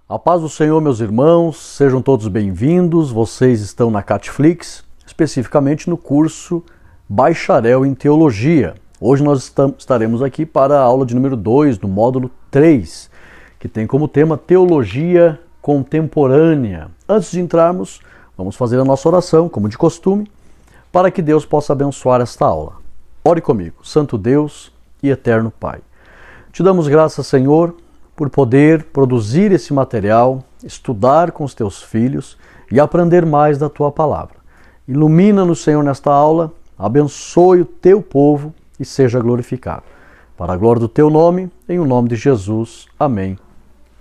A paz do Senhor, meus irmãos, sejam todos bem-vindos. Vocês estão na Catflix, especificamente no curso Bacharel em Teologia. Hoje nós estaremos aqui para a aula de número 2, do módulo 3, que tem como tema Teologia Contemporânea. Antes de entrarmos, vamos fazer a nossa oração, como de costume, para que Deus possa abençoar esta aula. Ore comigo, Santo Deus e Eterno Pai. Te damos graças, Senhor, por poder produzir esse material, estudar com os teus filhos e aprender mais da tua palavra. Ilumina-nos, Senhor, nesta aula, abençoe o teu povo e seja glorificado. Para a glória do teu nome, em o nome de Jesus. Amém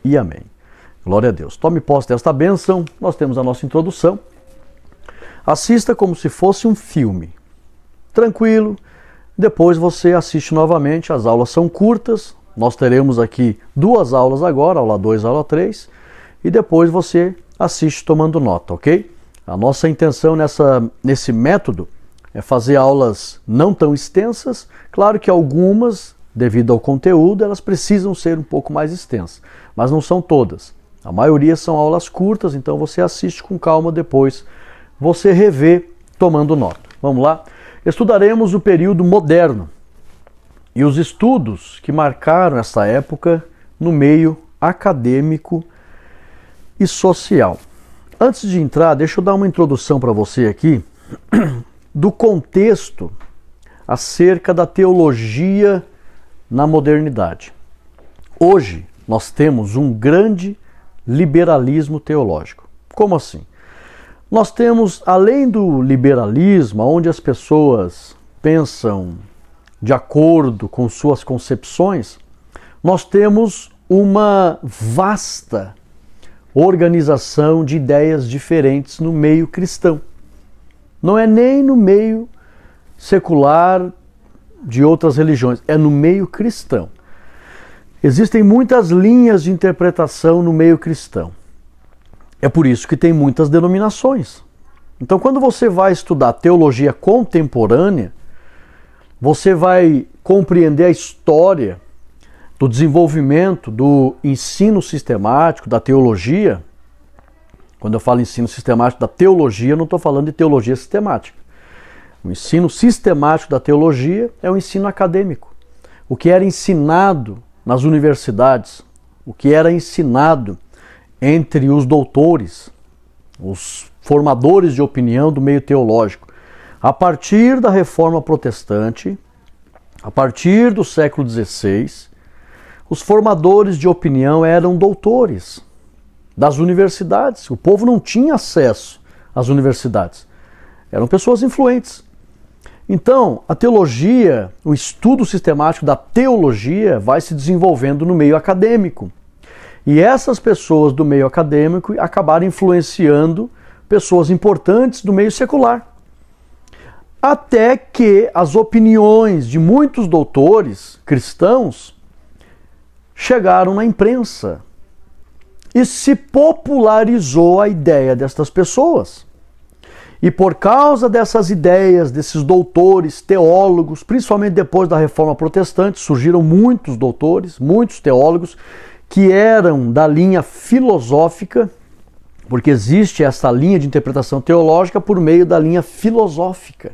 e amém. Glória a Deus. Tome posse desta bênção, nós temos a nossa introdução. Assista como se fosse um filme. Tranquilo, depois você assiste novamente, as aulas são curtas. Nós teremos aqui 2 aulas agora, aula 2 e aula 3, e depois você assiste tomando nota, ok? A nossa intenção nesse método é fazer aulas não tão extensas. Claro que algumas, devido ao conteúdo, elas precisam ser um pouco mais extensas, mas não são todas. A maioria são aulas curtas, então você assiste com calma, depois você revê tomando nota. Vamos lá? Estudaremos o período moderno e os estudos que marcaram essa época no meio acadêmico e social. Antes de entrar, deixa eu dar uma introdução para você aqui do contexto acerca da teologia na modernidade. Hoje nós temos um grande liberalismo teológico. Como assim? Nós temos, além do liberalismo, onde as pessoas pensam de acordo com suas concepções, nós temos uma vasta organização de ideias diferentes no meio cristão. Não é nem no meio secular de outras religiões, é no meio cristão. Existem muitas linhas de interpretação no meio cristão. É por isso que tem muitas denominações. Então, quando você vai estudar teologia contemporânea, você vai compreender a história do desenvolvimento do ensino sistemático da teologia. Quando eu falo ensino sistemático da teologia, eu não estou falando de teologia sistemática. O ensino sistemático da teologia é o ensino acadêmico. O que era ensinado nas universidades, o que era ensinado entre os doutores, os formadores de opinião do meio teológico. A partir da Reforma Protestante, a partir do século XVI, os formadores de opinião eram doutores das universidades. O povo não tinha acesso às universidades. Eram pessoas influentes. Então, a teologia, o estudo sistemático da teologia vai se desenvolvendo no meio acadêmico. E essas pessoas do meio acadêmico acabaram influenciando pessoas importantes do meio secular. Até que as opiniões de muitos doutores cristãos chegaram na imprensa e se popularizou a ideia destas pessoas. E por causa dessas ideias, desses doutores, teólogos, principalmente depois da Reforma Protestante, surgiram muitos doutores, muitos teólogos que eram da linha filosófica, porque existe essa linha de interpretação teológica por meio da linha filosófica,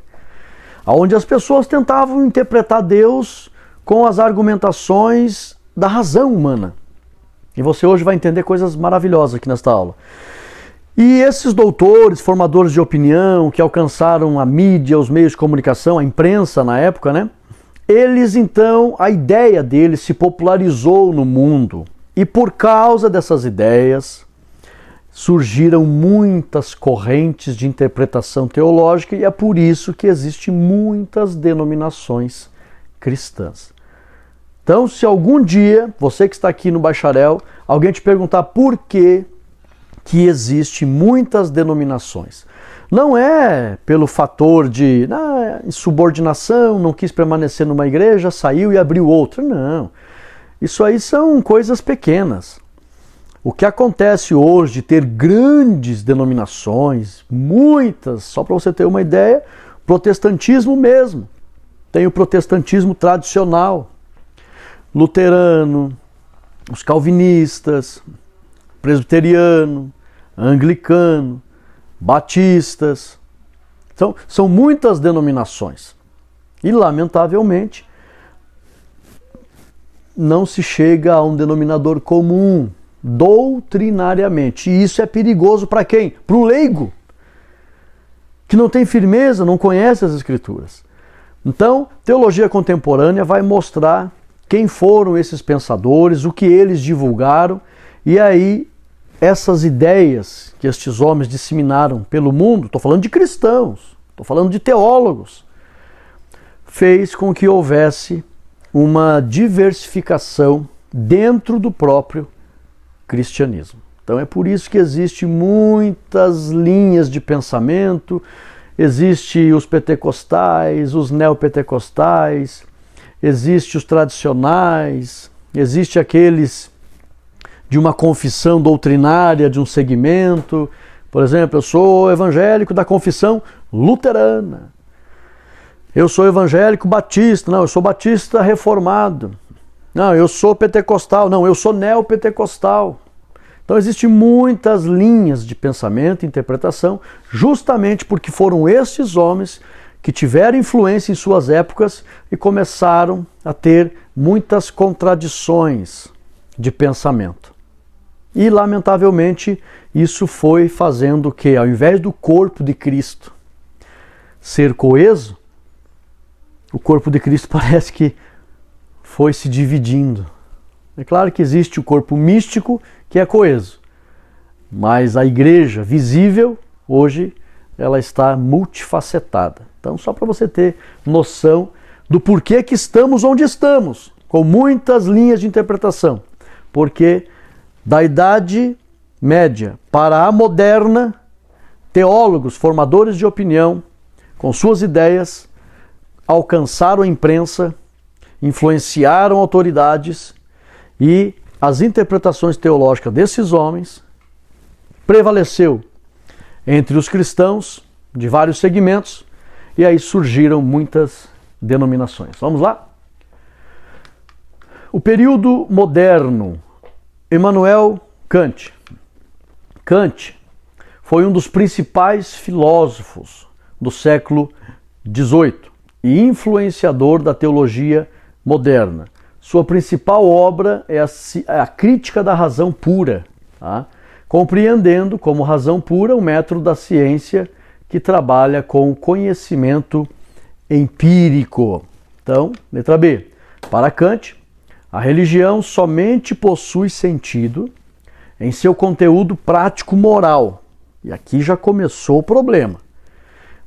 onde as pessoas tentavam interpretar Deus com as argumentações da razão humana. E você hoje vai entender coisas maravilhosas aqui nesta aula. E esses doutores, formadores de opinião, que alcançaram a mídia, os meios de comunicação, a imprensa na época, né? Eles então, a ideia deles se popularizou no mundo. E por causa dessas ideias, surgiram muitas correntes de interpretação teológica e é por isso que existem muitas denominações cristãs. Então, se algum dia, você que está aqui no Bacharel, alguém te perguntar por que existem muitas denominações, não é pelo fator de insubordinação, não quis permanecer numa igreja, saiu e abriu outra, não. Isso aí são coisas pequenas. O que acontece hoje de ter grandes denominações, muitas, só para você ter uma ideia, protestantismo mesmo. Tem o protestantismo tradicional, luterano, os calvinistas, presbiteriano, anglicano, batistas. São muitas denominações. E, lamentavelmente, não se chega a um denominador comum, doutrinariamente. E isso é perigoso para quem? Para o leigo, que não tem firmeza, não conhece as Escrituras. Então, teologia contemporânea vai mostrar quem foram esses pensadores, o que eles divulgaram, e aí essas ideias que estes homens disseminaram pelo mundo, estou falando de cristãos, estou falando de teólogos, fez com que houvesse uma diversificação dentro do próprio cristianismo. Então é por isso que existe muitas linhas de pensamento, existe os pentecostais, os neopentecostais, existe os tradicionais, existe aqueles de uma confissão doutrinária de um segmento. Por exemplo, eu sou evangélico da confissão luterana. Eu sou evangélico batista. Não, eu sou batista reformado. Não, eu sou pentecostal. Não, eu sou neopentecostal. Então existem muitas linhas de pensamento e interpretação, justamente porque foram estes homens que tiveram influência em suas épocas e começaram a ter muitas contradições de pensamento. E, lamentavelmente, isso foi fazendo que, ao invés do corpo de Cristo ser coeso, o corpo de Cristo parece que foi se dividindo. É claro que existe o corpo místico que é coeso, mas a igreja visível, hoje, ela está multifacetada. Então, só para você ter noção do porquê que estamos onde estamos, com muitas linhas de interpretação. Porque da Idade Média para a moderna, teólogos, formadores de opinião, com suas ideias, alcançaram a imprensa, influenciaram autoridades e as interpretações teológicas desses homens prevaleceu entre os cristãos de vários segmentos e aí surgiram muitas denominações. Vamos lá? O período moderno, Immanuel Kant. Kant foi um dos principais filósofos do século XVIII e influenciador da teologia moderna. Sua principal obra é a Crítica da Razão Pura, tá? Compreendendo como razão pura o método da ciência que trabalha com o conhecimento empírico. Então, letra B. Para Kant, a religião somente possui sentido em seu conteúdo prático-moral. E aqui já começou o problema,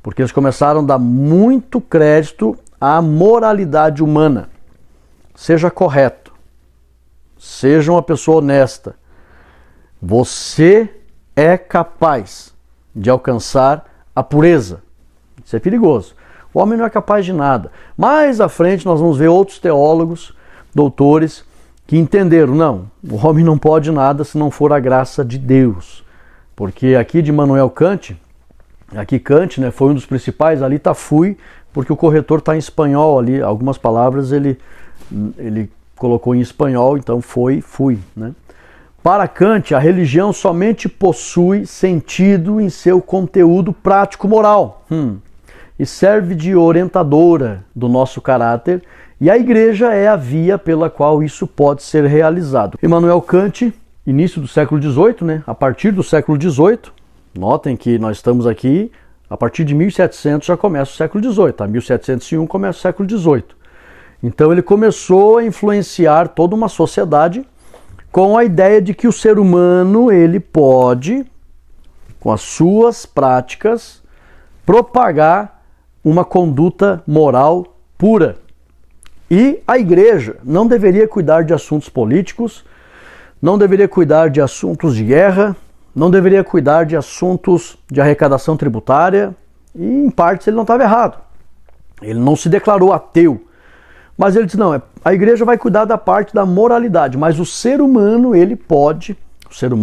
porque eles começaram a dar muito crédito à moralidade humana. Seja correto, seja uma pessoa honesta. Você é capaz de alcançar a pureza. Isso é perigoso. O homem não é capaz de nada. Mais à frente nós vamos ver outros teólogos, doutores, que entenderam, não, o homem não pode nada se não for a graça de Deus. Porque aqui de Immanuel Kant, aqui Kant, né, foi um dos principais, ali está fui, porque o corretor está em espanhol ali, algumas palavras ele colocou em espanhol, então foi, fui, né? Para Kant, a religião somente possui sentido em seu conteúdo prático-moral e serve de orientadora do nosso caráter, e a igreja é a via pela qual isso pode ser realizado. Immanuel Kant, início do século XVIII, né? A partir do século XVIII, notem que nós estamos aqui, a partir de 1700 já começa o século XVIII, tá? 1701 começa o século XVIII. Então ele começou a influenciar toda uma sociedade com a ideia de que o ser humano ele pode, com as suas práticas, propagar uma conduta moral pura. E a igreja não deveria cuidar de assuntos políticos, não deveria cuidar de assuntos de guerra, não deveria cuidar de assuntos de arrecadação tributária, e em partes ele não estava errado. Ele não se declarou ateu. Mas ele disse, não, a igreja vai cuidar da parte da moralidade, mas o ser humano ele pode ser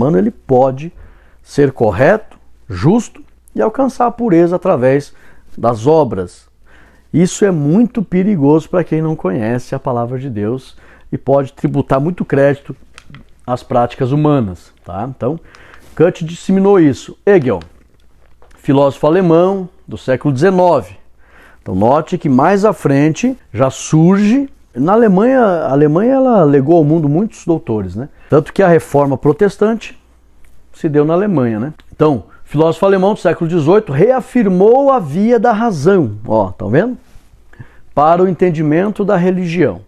correto, justo e alcançar a pureza através das obras. Isso é muito perigoso para quem não conhece a palavra de Deus e pode tributar muito crédito as práticas humanas. Tá? Então, Kant disseminou isso. Hegel, filósofo alemão do século XIX. Então, note que mais à frente já surge. Na Alemanha, a Alemanha ela legou ao mundo muitos doutores, né? Tanto que a reforma protestante se deu na Alemanha, né? Então, filósofo alemão do século XVIII reafirmou a via da razão, ó, estão vendo? Para o entendimento da religião.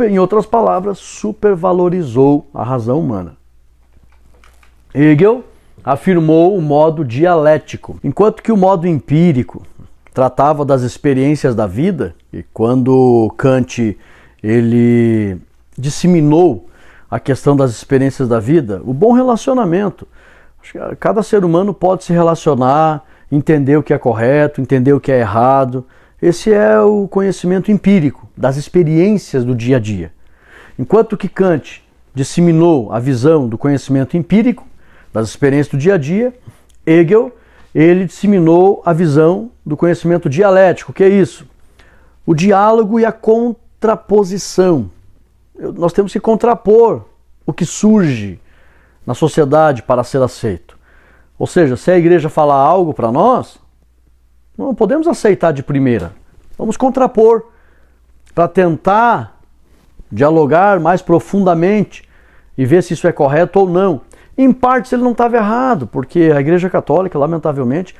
Em outras palavras, supervalorizou a razão humana. Hegel afirmou o modo dialético, enquanto que o modo empírico tratava das experiências da vida, e quando Kant ele disseminou a questão das experiências da vida, o bom relacionamento. Cada ser humano pode se relacionar, entender o que é correto, entender o que é errado. Esse é o conhecimento empírico das experiências do dia a dia. Enquanto que Kant disseminou a visão do conhecimento empírico, das experiências do dia a dia, Hegel ele disseminou a visão do conhecimento dialético. O que é isso? O diálogo e a contraposição. Nós temos que contrapor o que surge na sociedade para ser aceito. Ou seja, se a igreja falar algo para nós, não podemos aceitar de primeira. Vamos contrapor para tentar dialogar mais profundamente e ver se isso é correto ou não. Em partes ele não estava errado, porque a Igreja Católica, lamentavelmente,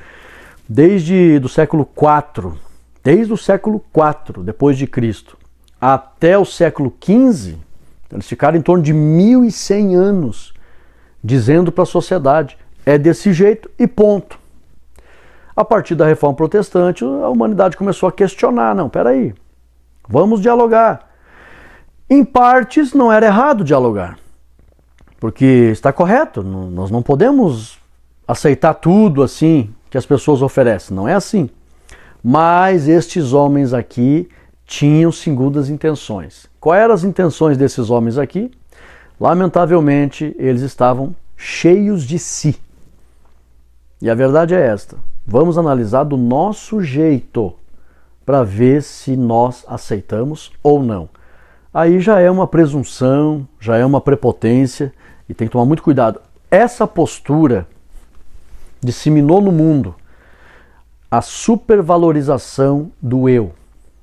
desde o século IV depois de Cristo, até o século XV, eles ficaram em torno de 1100 anos dizendo para a sociedade, é desse jeito e ponto. A partir da Reforma Protestante, a humanidade começou a questionar, não, peraí, vamos dialogar. Em partes não era errado dialogar, porque está correto, nós não podemos aceitar tudo assim que as pessoas oferecem, não é assim. Mas estes homens aqui tinham segundas intenções. Quais eram as intenções desses homens aqui? Lamentavelmente, eles estavam cheios de si. E a verdade é esta. Vamos analisar do nosso jeito para ver se nós aceitamos ou não. Aí já é uma presunção, já é uma prepotência e tem que tomar muito cuidado. Essa postura disseminou no mundo a supervalorização do eu.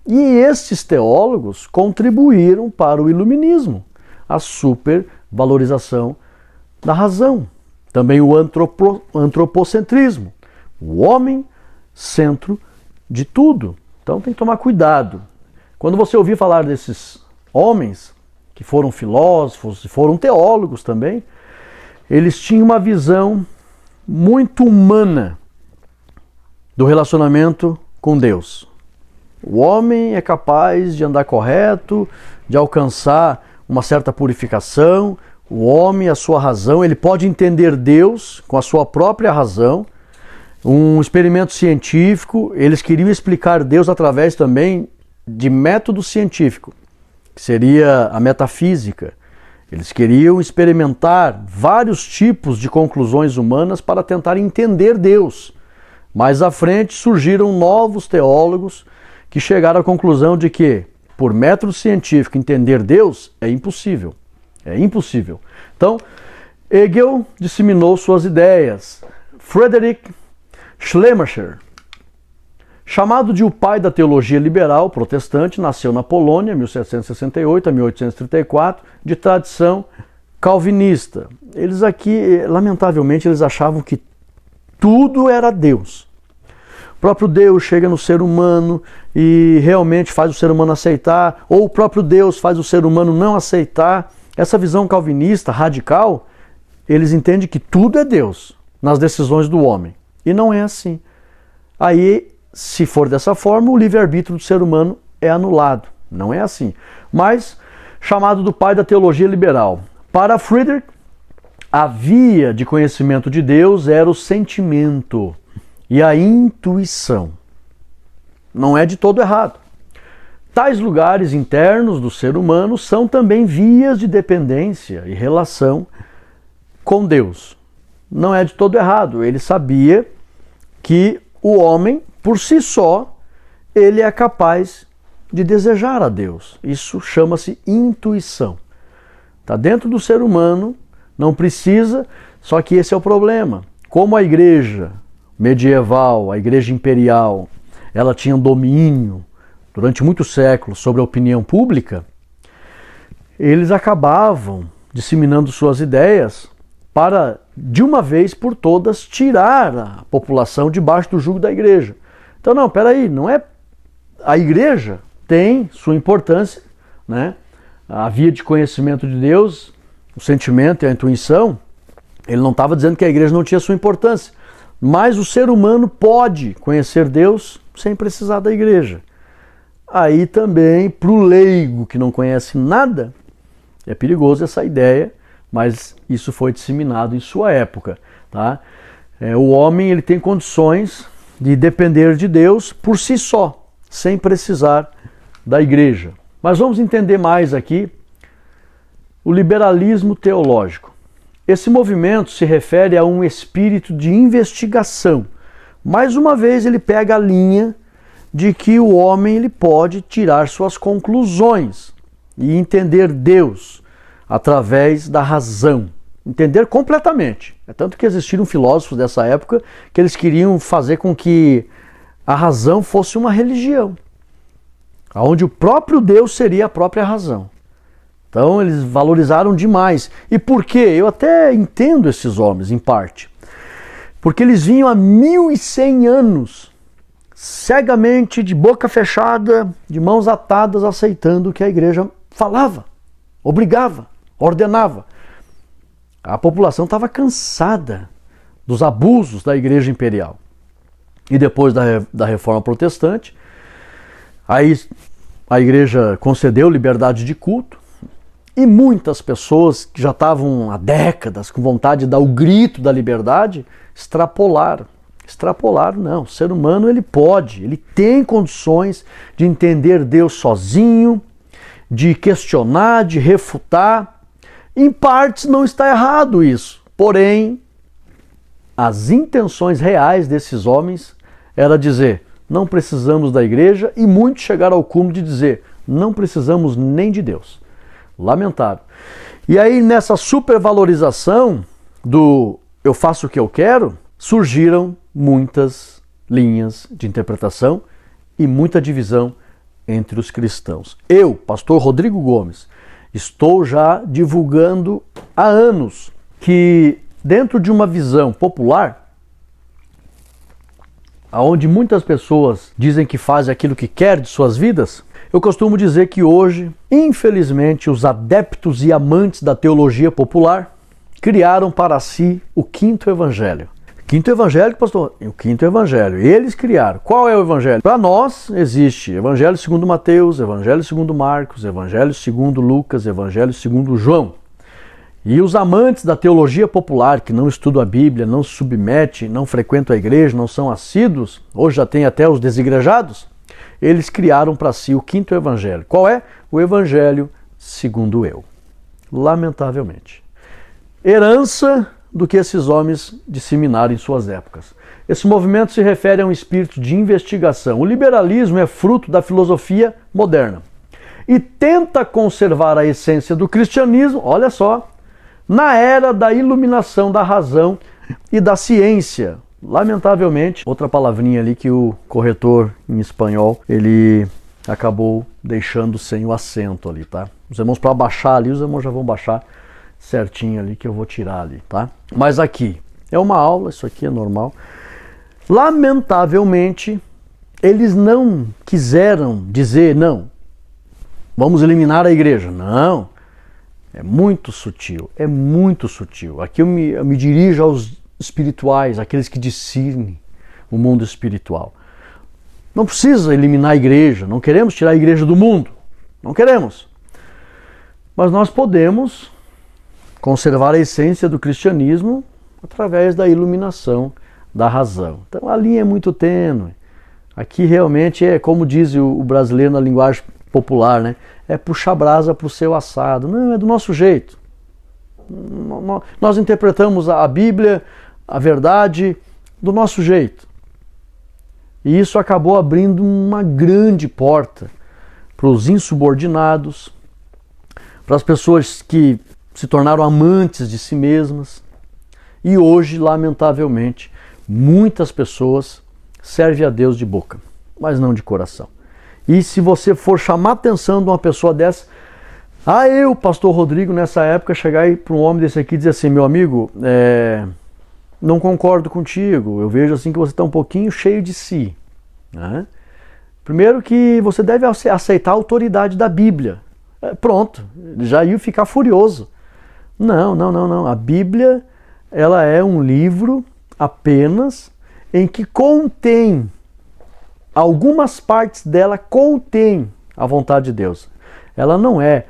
E estes teólogos contribuíram para o iluminismo, a supervalorização da razão. Também o antropocentrismo, o homem centro de tudo. Então tem que tomar cuidado. Quando você ouvir falar desses homens, que foram filósofos e foram teólogos também, eles tinham uma visão muito humana do relacionamento com Deus. O homem é capaz de andar correto, de alcançar uma certa purificação. O homem, a sua razão, ele pode entender Deus com a sua própria razão. Um experimento científico, eles queriam explicar Deus através também de método científico, que seria a metafísica. Eles queriam experimentar vários tipos de conclusões humanas para tentar entender Deus. Mais à frente surgiram novos teólogos que chegaram à conclusão de que, por método científico, entender Deus é impossível. É impossível. Então, Hegel disseminou suas ideias. Friedrich Schleiermacher, chamado de o pai da teologia liberal protestante, nasceu na Polônia, 1768 a 1834, de tradição calvinista. Eles aqui, lamentavelmente, eles achavam que tudo era Deus. O próprio Deus chega no ser humano e realmente faz o ser humano aceitar, ou o próprio Deus faz o ser humano não aceitar. Essa visão calvinista, radical, eles entendem que tudo é Deus nas decisões do homem. E não é assim. Aí, se for dessa forma, o livre-arbítrio do ser humano é anulado. Não é assim. Mas, chamado do pai da teologia liberal. Para Friedrich, a via de conhecimento de Deus era o sentimento e a intuição. Não é de todo errado. Tais lugares internos do ser humano são também vias de dependência e relação com Deus. Não é de todo errado. Ele sabia que o homem, por si só, ele é capaz de desejar a Deus. Isso chama-se intuição. Está dentro do ser humano, não precisa, só que esse é o problema. Como a igreja medieval, a igreja imperial, ela tinha um domínio durante muitos séculos sobre a opinião pública, eles acabavam disseminando suas ideias para, de uma vez por todas, tirar a população debaixo do jugo da igreja. Então, não, peraí, não é... A igreja tem sua importância, né? A via de conhecimento de Deus, o sentimento e a intuição, ele não estava dizendo que a igreja não tinha sua importância, mas o ser humano pode conhecer Deus sem precisar da igreja. Aí também, para o leigo que não conhece nada, é perigoso essa ideia, mas isso foi disseminado em sua época. Tá? O homem ele tem condições de depender de Deus por si só, sem precisar da igreja. Mas vamos entender mais aqui o liberalismo teológico. Esse movimento se refere a um espírito de investigação. Mais uma vez ele pega a linha de que o homem ele pode tirar suas conclusões e entender Deus através da razão. Entender completamente. É tanto que existiram filósofos dessa época que eles queriam fazer com que a razão fosse uma religião, onde o próprio Deus seria a própria razão. Então eles valorizaram demais. E por quê? Eu até entendo esses homens, em parte. Porque eles vinham há 1100 anos, cegamente, de boca fechada, de mãos atadas, aceitando o que a igreja falava, obrigava, ordenava. A população estava cansada dos abusos da igreja imperial. E depois da reforma protestante, aí a igreja concedeu liberdade de culto, e muitas pessoas que já estavam há décadas com vontade de dar o grito da liberdade, extrapolaram. Extrapolaram não, o ser humano ele pode, ele tem condições de entender Deus sozinho, de questionar, de refutar. Em partes não está errado isso, porém as intenções reais desses homens era dizer, não precisamos da igreja, e muitos chegaram ao cúmulo de dizer, não precisamos nem de Deus. Lamentável. E aí nessa supervalorização do eu faço o que eu quero, surgiram muitas linhas de interpretação e muita divisão entre os cristãos. Eu, pastor Rodrigo Gomes, estou já divulgando há anos que dentro de uma visão popular, onde muitas pessoas dizem que fazem aquilo que quer de suas vidas, eu costumo dizer que hoje, infelizmente, os adeptos e amantes da teologia popular criaram para si o quinto evangelho. Quinto evangelho, pastor? O quinto evangelho. Eles criaram. Qual é o evangelho? Para nós existe evangelho segundo Mateus, evangelho segundo Marcos, evangelho segundo Lucas, evangelho segundo João. E os amantes da teologia popular, que não estudam a Bíblia, não se submetem, não frequentam a igreja, não são assíduos, hoje já tem até os desigrejados, eles criaram para si o quinto evangelho. Qual é? O evangelho segundo eu. Lamentavelmente. Herança do que esses homens disseminaram em suas épocas. Esse movimento se refere a um espírito de investigação. O liberalismo é fruto da filosofia moderna e tenta conservar a essência do cristianismo, olha só, na era da iluminação da razão e da ciência. Lamentavelmente, outra palavrinha ali que o corretor em espanhol, ele acabou deixando sem o acento ali, tá? Os irmãos, para baixar ali, os irmãos já vão baixar certinho ali, que eu vou tirar ali, tá? Mas aqui, é uma aula, isso aqui é normal. Lamentavelmente, eles não quiseram dizer, não, vamos eliminar a igreja. Não, é muito sutil, é muito sutil. Aqui eu me dirijo aos espirituais, aqueles que discernem o mundo espiritual. Não precisa eliminar a igreja, não queremos tirar a igreja do mundo, não queremos. Mas nós podemos conservar a essência do cristianismo através da iluminação da razão. Então a linha é muito tênue. Aqui realmente é, como diz o brasileiro na linguagem popular, né? É puxar brasa para o seu assado. Não, é do nosso jeito. Nós interpretamos a Bíblia, a verdade, do nosso jeito. E isso acabou abrindo uma grande porta para os insubordinados, para as pessoas que se tornaram amantes de si mesmas. E hoje, lamentavelmente, muitas pessoas servem a Deus de boca, mas não de coração. E se você for chamar a atenção de uma pessoa dessa, eu, pastor Rodrigo, nessa época, chegar aí para um homem desse aqui e dizer assim: meu amigo, não concordo contigo, eu vejo assim que você está um pouquinho cheio de si. Né? Primeiro que você deve aceitar a autoridade da Bíblia. Pronto, já ia ficar furioso. Não. A Bíblia, ela é um livro apenas em que contém, algumas partes dela contém a vontade de Deus. Ela não é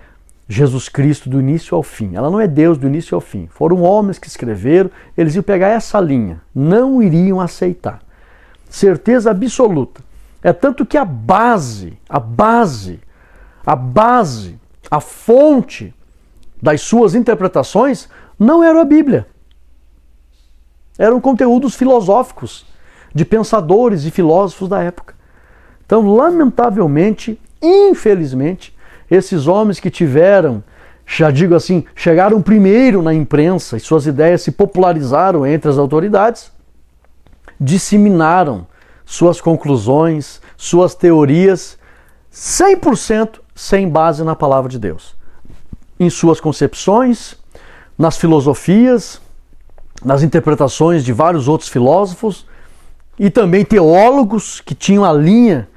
Jesus Cristo do início ao fim. Ela não é Deus do início ao fim. Foram homens que escreveram, eles iam pegar essa linha, não iriam aceitar. Certeza absoluta. É tanto que a fonte das suas interpretações não era a Bíblia. Eram conteúdos filosóficos de pensadores e filósofos da época. Então, lamentavelmente, infelizmente, esses homens que tiveram, já digo assim, chegaram primeiro na imprensa e suas ideias se popularizaram entre as autoridades, disseminaram suas conclusões, suas teorias, 100% sem base na palavra de Deus. Em suas concepções, nas filosofias, nas interpretações de vários outros filósofos e também teólogos que tinham a linha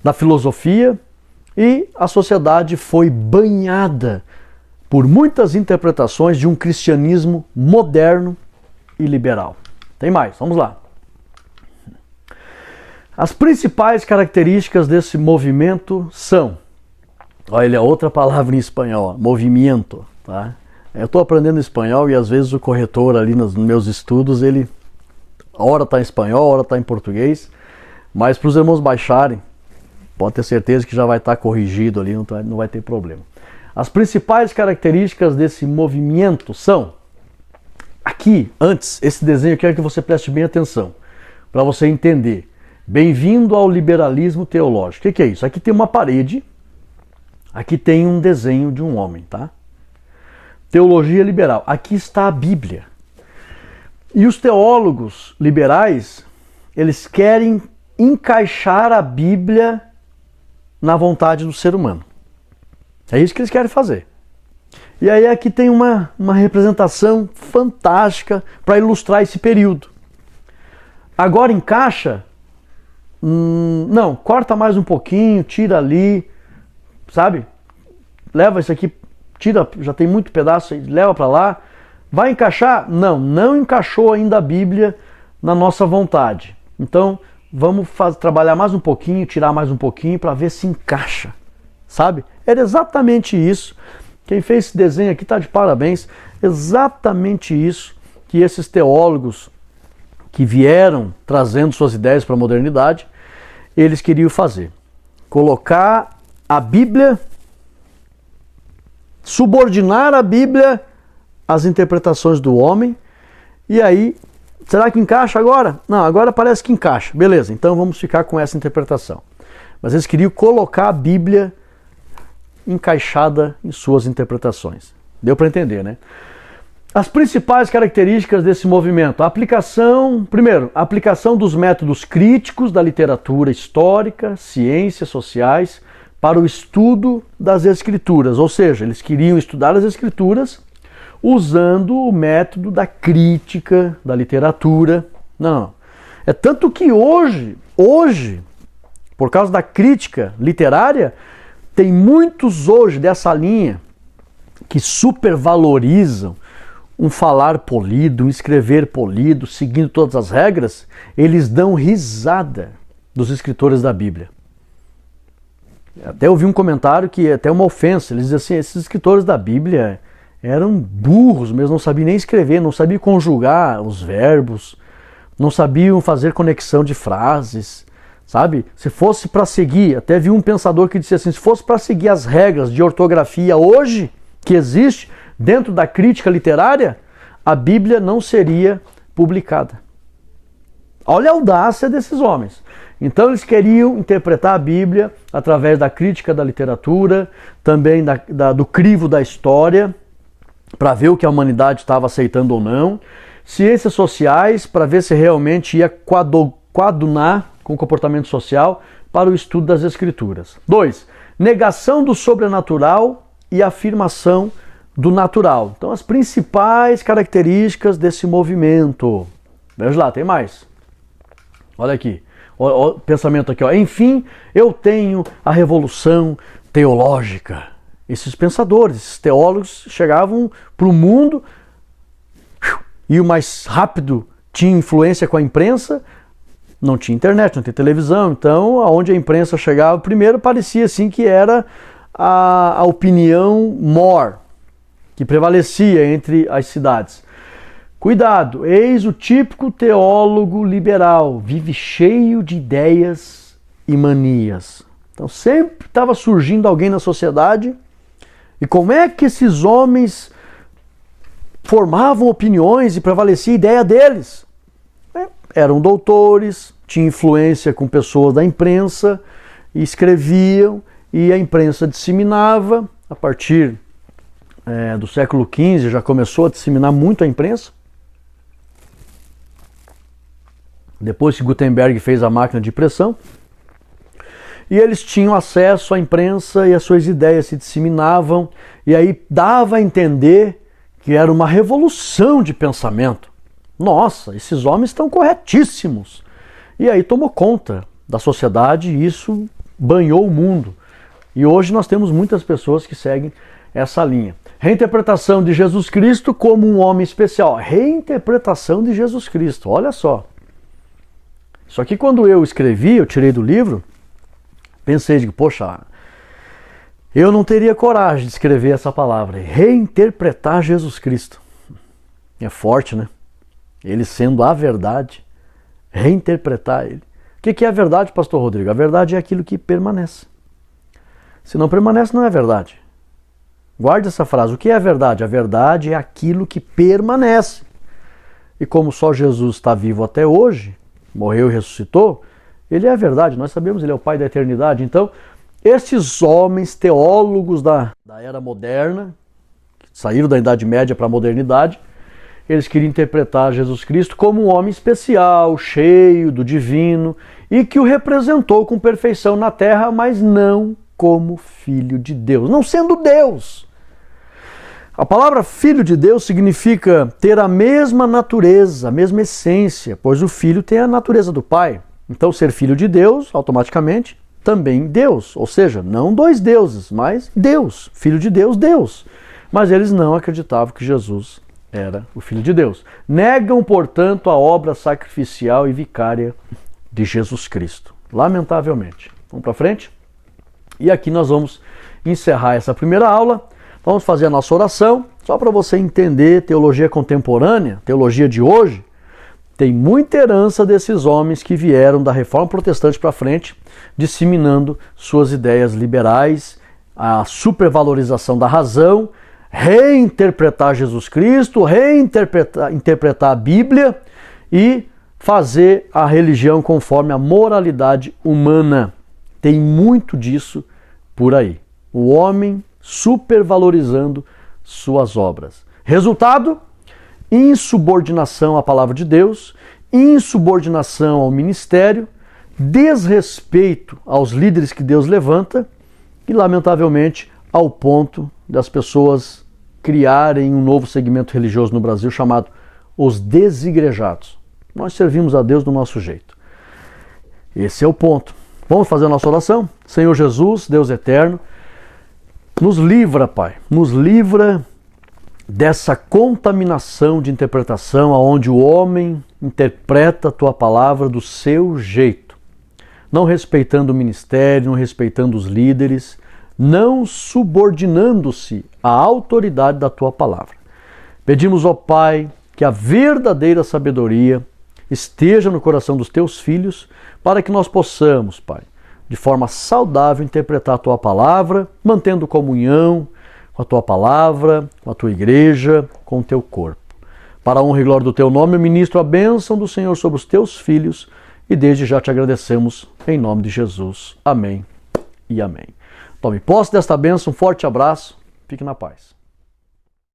da filosofia, e a sociedade foi banhada por muitas interpretações de um cristianismo moderno e liberal. Tem mais, vamos lá. As principais características desse movimento são, olha, outra palavra em espanhol, movimento, tá? Eu estou aprendendo espanhol e às vezes o corretor ali nos meus estudos, ele hora está em espanhol, hora está em português, mas para os irmãos baixarem, pode ter certeza que já vai estar corrigido ali, não vai ter problema. As principais características desse movimento são, aqui, antes, esse desenho eu quero que você preste bem atenção, para você entender. Bem-vindo ao liberalismo teológico. O que é isso? Aqui tem uma parede, aqui tem um desenho de um homem, tá? Teologia liberal. Aqui está a Bíblia. E os teólogos liberais, eles querem encaixar a Bíblia na vontade do ser humano. É isso que eles querem fazer. E aí aqui tem uma representação fantástica para ilustrar esse período. Agora encaixa? Não, corta mais um pouquinho, tira ali, sabe? Leva isso aqui, tira, já tem muito pedaço aí, leva para lá. Vai encaixar? Não encaixou ainda a Bíblia na nossa vontade. Então, vamos trabalhar mais um pouquinho, tirar mais um pouquinho para ver se encaixa, sabe? Era exatamente isso. Quem fez esse desenho aqui está de parabéns. Exatamente isso que esses teólogos que vieram trazendo suas ideias para a modernidade, eles queriam fazer. Colocar a Bíblia, subordinar a Bíblia às interpretações do homem, e aí, será que encaixa agora? Não, agora parece que encaixa. Beleza, então vamos ficar com essa interpretação. Mas eles queriam colocar a Bíblia encaixada em suas interpretações. Deu para entender, né? As principais características desse movimento. Primeiro, a aplicação dos métodos críticos da literatura histórica, ciências sociais, para o estudo das Escrituras. Ou seja, eles queriam estudar as Escrituras usando o método da crítica da literatura. Não. É tanto que hoje, por causa da crítica literária, tem muitos hoje dessa linha que supervalorizam um falar polido, um escrever polido, seguindo todas as regras. Eles dão risada dos escritores da Bíblia. Até ouvi um comentário que é até uma ofensa. Eles dizem assim, esses escritores da Bíblia eram burros mesmo, não sabiam nem escrever, não sabiam conjugar os verbos, não sabiam fazer conexão de frases, sabe? Se fosse para seguir, até vi um pensador que disse assim, se fosse para seguir as regras de ortografia hoje, que existe dentro da crítica literária, a Bíblia não seria publicada. Olha a audácia desses homens. Então eles queriam interpretar a Bíblia através da crítica da literatura, também do crivo da história, para ver o que a humanidade estava aceitando ou não. Ciências sociais, para ver se realmente ia coadunar com o comportamento social para o estudo das Escrituras. 2. Negação do sobrenatural e afirmação do natural. Então, as principais características desse movimento. Veja lá, tem mais. Olha aqui. O pensamento aqui, ó. Enfim, eu tenho a revolução teológica. Esses pensadores, esses teólogos chegavam para o mundo e o mais rápido tinha influência com a imprensa. Não tinha internet, não tinha televisão, então aonde a imprensa chegava primeiro parecia assim que era a opinião maior que prevalecia entre as cidades. Cuidado, eis o típico teólogo liberal, vive cheio de ideias e manias. Então sempre estava surgindo alguém na sociedade. E como é que esses homens formavam opiniões e prevalecia a ideia deles? Eram doutores, tinham influência com pessoas da imprensa, escreviam e a imprensa disseminava. A partir do século XV já começou a disseminar muito a imprensa. Depois que Gutenberg fez a máquina de impressão. E eles tinham acesso à imprensa e as suas ideias se disseminavam. E aí dava a entender que era uma revolução de pensamento. Nossa, esses homens estão corretíssimos. E aí tomou conta da sociedade e isso banhou o mundo. E hoje nós temos muitas pessoas que seguem essa linha. Reinterpretação de Jesus Cristo como um homem especial. Reinterpretação de Jesus Cristo, olha só. Só que quando eu escrevi, eu tirei do livro, pensei, digo, poxa, eu não teria coragem de escrever essa palavra. Reinterpretar Jesus Cristo. É forte, né? Ele sendo a verdade, reinterpretar ele. O que é a verdade, pastor Rodrigo? A verdade é aquilo que permanece. Se não permanece, não é verdade. Guarde essa frase. O que é a verdade? A verdade é aquilo que permanece. E como só Jesus está vivo até hoje, morreu e ressuscitou, ele é a verdade. Nós sabemos, ele é o Pai da eternidade. Então, esses homens teólogos da era moderna, que saíram da Idade Média para a modernidade, eles queriam interpretar Jesus Cristo como um homem especial, cheio do divino, e que o representou com perfeição na terra, mas não como Filho de Deus, não sendo Deus. A palavra Filho de Deus significa ter a mesma natureza, a mesma essência, pois o Filho tem a natureza do Pai. Então, ser Filho de Deus, automaticamente, também Deus. Ou seja, não dois deuses, mas Deus. Filho de Deus, Deus. Mas eles não acreditavam que Jesus era o Filho de Deus. Negam, portanto, a obra sacrificial e vicária de Jesus Cristo. Lamentavelmente. Vamos para frente? E aqui nós vamos encerrar essa primeira aula. Vamos fazer a nossa oração, só para você entender teologia contemporânea, teologia de hoje. Tem muita herança desses homens que vieram da Reforma Protestante para frente, disseminando suas ideias liberais, a supervalorização da razão, reinterpretar Jesus Cristo, interpretar a Bíblia e fazer a religião conforme a moralidade humana. Tem muito disso por aí. O homem supervalorizando suas obras. Resultado? Insubordinação à palavra de Deus, insubordinação ao ministério, desrespeito aos líderes que Deus levanta e, lamentavelmente, ao ponto das pessoas criarem um novo segmento religioso no Brasil chamado os desigrejados. Nós servimos a Deus do nosso jeito. Esse é o ponto. Vamos fazer a nossa oração? Senhor Jesus, Deus eterno, nos livra, Pai, nos livra dessa contaminação de interpretação aonde o homem interpreta a Tua palavra do seu jeito, não respeitando o ministério, não respeitando os líderes, não subordinando-se à autoridade da Tua palavra. Pedimos, ó Pai, que a verdadeira sabedoria esteja no coração dos Teus filhos, para que nós possamos, Pai, de forma saudável interpretar a Tua palavra, mantendo comunhão com a Tua palavra, com a Tua igreja, com o Teu corpo. Para a honra e glória do Teu nome, eu ministro a bênção do Senhor sobre os Teus filhos e desde já Te agradecemos em nome de Jesus. Amém e amém. Tome posse desta bênção, um forte abraço, fique na paz.